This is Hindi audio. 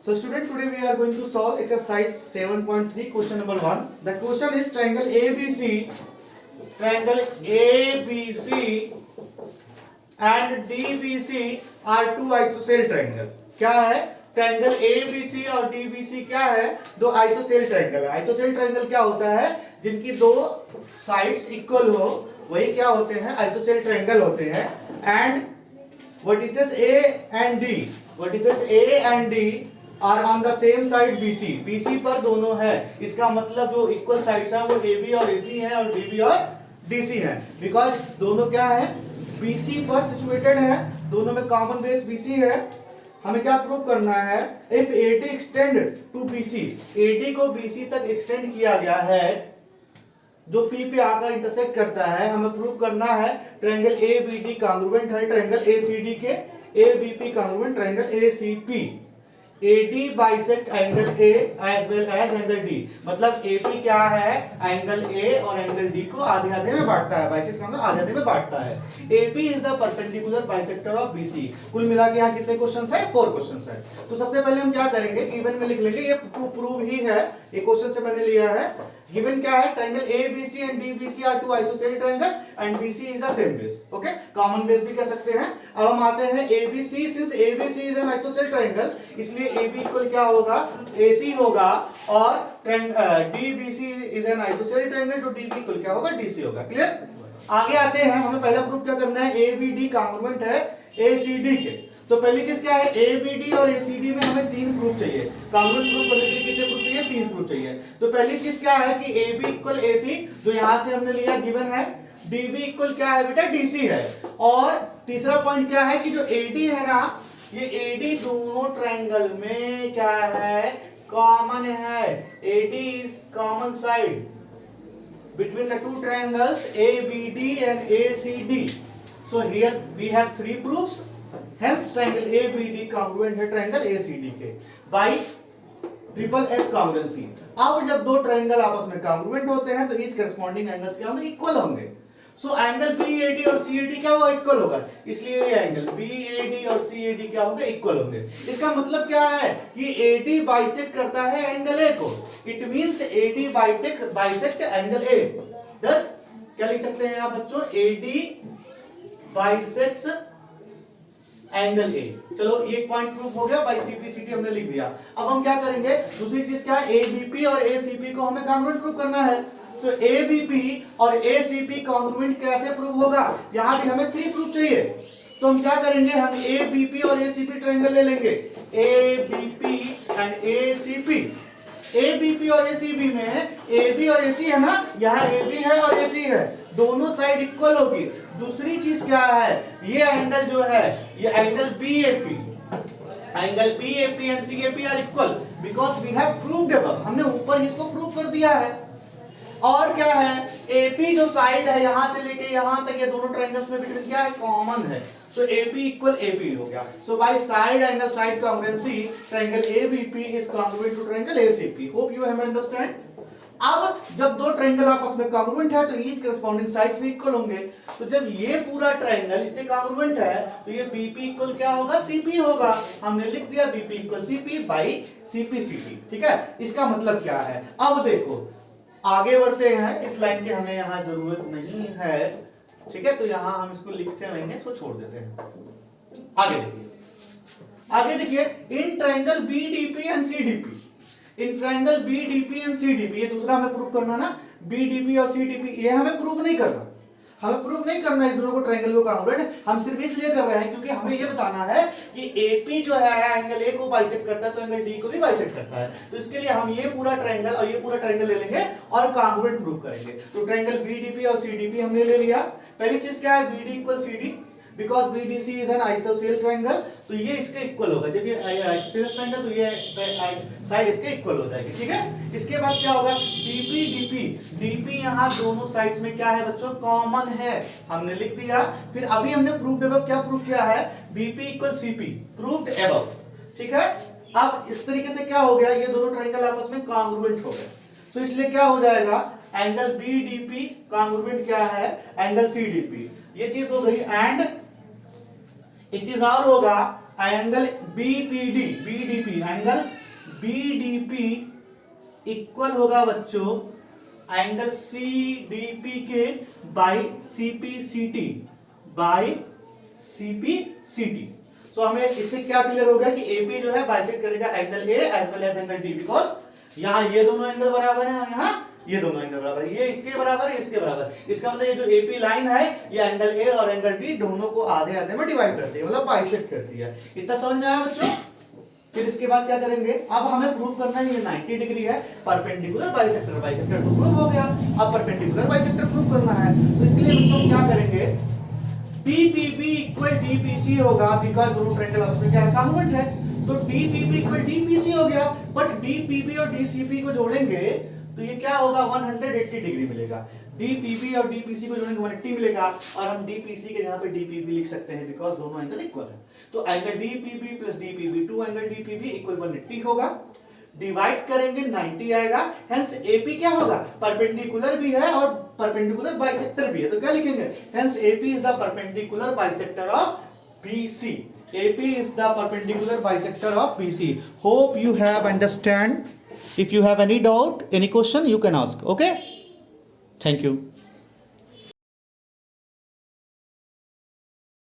So student, today we are going to solve exercise 7.3, question number 1. The question is triangle ABC and DBC are two isosceles triangle. क्या है? ट्रायंगल ABC और DBC क्या है? दो आइसोसेल ट्रायंगल है. आइसोसेल ट्रायंगल क्या होता है? जिनकी दो साइड्स इक्वल हो वही क्या होते हैं? आइसोसेल ट्रायंगल होते हैं. And vertices A and D are on the same side BC पर दोनों है. इसका मतलब जो इक्वल साइड्स है वो AB और AC है और DB और DC है. बिकॉज दोनों क्या है? BC पर सिचुएटेड है. दोनों में कॉमन बेस BC है. हमें क्या प्रूव करना है? If AD extend to BC, AD को BC तक एक्सटेंड किया गया है जो P पे आकर इंटरसेक्ट करता है. हमें प्रूव करना है ट्रायंगल ABD कॉन्ग्रुएंट है ट्रायंगल ACD के, ABP congruent triangle ACP. AD bisect angle A as well as angle D. मतलब AP क्या है? एंगल A और एंगल D को आधे आधे में बांटता है. बाइसेक्ट मतलब आधे आधे में बांटता है. AP is the perpendicular bisector of BC. कुल मिला के यहाँ कितने क्वेश्चंस है? 4 क्वेश्चंस है. तो सबसे पहले हम क्या करेंगे? गिवन में लिख लेंगे. ये प्रूव ही है, ये क्वेश्चन से मैंने लिया है. गिवन क्या है? Triangle ABC and DBC are two isosceles triangle and BC is the same base. Okay, common base भी कह सकते हैं. अब हम आते हैं ABC. Since ABC is an isosceles triangle, इसलिए AB इक्वल क्या होगा? AC होगा. और DBC is an isosceles triangle, तो DB इक्वल क्या होगा? DC होगा. क्लियर? आगे आते हैं. हमें पहला प्रूफ क्या करना है? ABD कॉन्ग्रुएंट है ACD के. तो पहली चीज क्या है? ABD और ACD में हमें 3 प्रूफ चाहिए. कॉन्ग्रुएंट प्रूफ करने के लिए कितने प्रूफ चाहिए? 3 प्रूफ चाहिए. तो पहली चीज क्या है कि AB इक्वल AC, जो यहां से हमने लिया गिवन है. DB इक्वल क्या है बेटा? DC है. और तीसरा पॉइंट क्या है कि जो AD है ना, ये AD दोनों ट्रायंगल में क्या है? कॉमन है. AD is common side between the two triangles ABD and ACD. So here we have 3 proofs. Hence triangle ABD congruent है triangle ACD के by ट्रिपल S congruency. अब जब दो ट्रायंगल आपस में congruent होते हैं तो each corresponding angles क्या होंगे? इक्वल होंगे. सो एंगल BAD और CAD क्या होगा? इक्वल होगा. इसलिए ये एंगल BAD और CAD क्या होंगे? इक्वल होंगे. इसका मतलब क्या है कि AD बाइसेक्ट करता है एंगल A को. It means AD bisect angle A. दस क्या लिख सकते हैं आप बच्चों? AD bisects angle A. चलो ये पॉइंट प्रूफ हो गया. बाई CPCT हमने लिख दिया. अब हम क्या करेंगे? दूसरी चीज क्या है? ABP और ACP को हमें कॉन्ग्रुएंट प्रूव करना है. तो ABP और ACP कॉन्ग्रुएंट कैसे प्रूव होगा? यहां भी हमें 3 प्रूफ चाहिए. तो हम क्या करेंगे? हम ABP और ACP ट्रायंगल ले लेंगे. ABP and ACP. ABP और ACP में AB और AC है ना, यहाँ AB है और AC है, दोनों साइड इक्वल होगी. दूसरी चीज क्या है? ये एंगल जो है, ये angle BAP and CAP are equal because we have proved above. हमने ऊपर इसको प्रूव कर दिया है. और क्या है? AP जो साइड है यहां से लेके यहां तक, ये दोनों ट्रायंगल्स में बिटवीन क्या है? कॉमन है. तो AP इक्वल AP हो गया. So by side angle side congruency triangle ABP is congruent to triangle ACP. Hope you have understand. अब जब दो ट्रायंगल आपस में कॉन्ग्रुएंट है तो ईच करस्पॉन्डिंग साइड्स भी इक्वल होंगे. तो जब ये पूरा ट्रायंगल इससे कॉन्ग्रुएंट है तो ये BP इक्वल क्या होगा? CP होगा. हमने लिख दिया BP equal CP by CPCT. ठीक है? इसका मतलब क्या है? अब देखो आगे बढ़ते हैं. इस लाइन की हमें यहां जरूरत नहीं है. ठीक है? तो यहां हम इसको लिखते रहेंगे, इसको छोड़ देते हैं. आगे देखिए in triangle BDP and CDP. In triangle BDP and CDP, ये दूसरा हमें प्रूव करना ना. BDP और CDP ये हमें प्रूव नहीं करना. हमें प्रूव नहीं करना है दोनों को ट्रायंगल को कॉन्ग्रुएंट. हम सिर्फ इसलिए कर रहे हैं क्योंकि हमें ये बताना है कि AP जो है एंगल A को बाइसेक्ट करता है तो एंगल D को भी बाइसेक्ट करता है. तो इसके लिए हम ये पूरा ट्रायंगल और ये पूरा ट्रायंगल ले लेंगे और कॉन्ग्रुएंट प्रूव करेंगे. तो ट्रायंगल BDP और CDP हमने ले लिया. पहली चीज क्या है? BD equal CD because BDC is an isosceles triangle. तो ये इसके इक्वल होगा. जब ये आइसोसेल ट्रायंगल तो ये साइड इसके इक्वल हो जाएगी. ठीक है? इसके बाद क्या होगा? DP यहाँ दोनों साइड्स में क्या है बच्चों? कॉमन है. हमने लिख दिया. फिर अभी हमने प्रूफ अबव क्या प्रूफ किया है? BP equal CP proved above. ठीक है? अब इस तरीके से क्या हो गया? ये दोनों ट्रायंगल आपस में कॉन्ग्रुएंट हो गए. तो इसलिए क्या हो जाएगा? एंगल BDP कॉन्ग्रुएंट क्या है? Angle CDP. ये चीज हो गई. एंड एक चीज और होगा angle BDP angle BDP equal होगा बच्चों एंगल सीडीपी के बाई सीपीसीटी सो हमें इससे क्या क्लियर हो गया कि एपी जो है बाइसेक्ट करेगा angle A as well as angle D, because यहां ये दोनों एंगल बराबर है और यहां ये दोनों एंगल बराबर है, ये इसके बराबर है, इसके बराबर। इसका मतलब ये जो एपी लाइन है ये एंगल ए और एंगल डी दोनों को आधे आधे में डिवाइड करती है, मतलब बाइसेक्ट करती है। इतना समझ में आया बच्चों? फिर इसके बाद क्या करेंगे, अब हमें प्रूव करना है ये 90 डिग्री है परपेंडिकुलर बाइसेक्टर, बाइसेक्टर तो प्रूव हो गया, अब परपेंडिकुलर बाइसेक्टर प्रूव करना है। तो इसके लिए बच्चों क्या करेंगे, DPB इक्वल DPC होगा, बिकॉज दोनों ट्रायंगल आपस में क्या है, कॉन्वेंट है। तो DPB इक्वल DPC हो गया, बट DPB और DCP को जोड़ेंगे तो ये क्या होगा, 180 डिग्री मिलेगा। DPB और DPC को जोड़ेंगे 180 मिलेगा, और हम DPC के जहां पे DPB लिख सकते हैं बिकॉज दोनों एंगल इक्वल है। तो angle DPB plus DPB, 2 angle DPB equal 180 होगा, डिवाइड करेंगे 90 आएगा, हेंस AP क्या होगा, परपेंडिकुलर भी है और परपेंडिकुलर बाइसेक्टर भी है। तो क्या लिखेंगे, hence AP is the perpendicular bisector of BC, AP is the perpendicular bisector of BC. Hope you have understand. If you have any doubt, any question, you can ask. Okay? Thank you.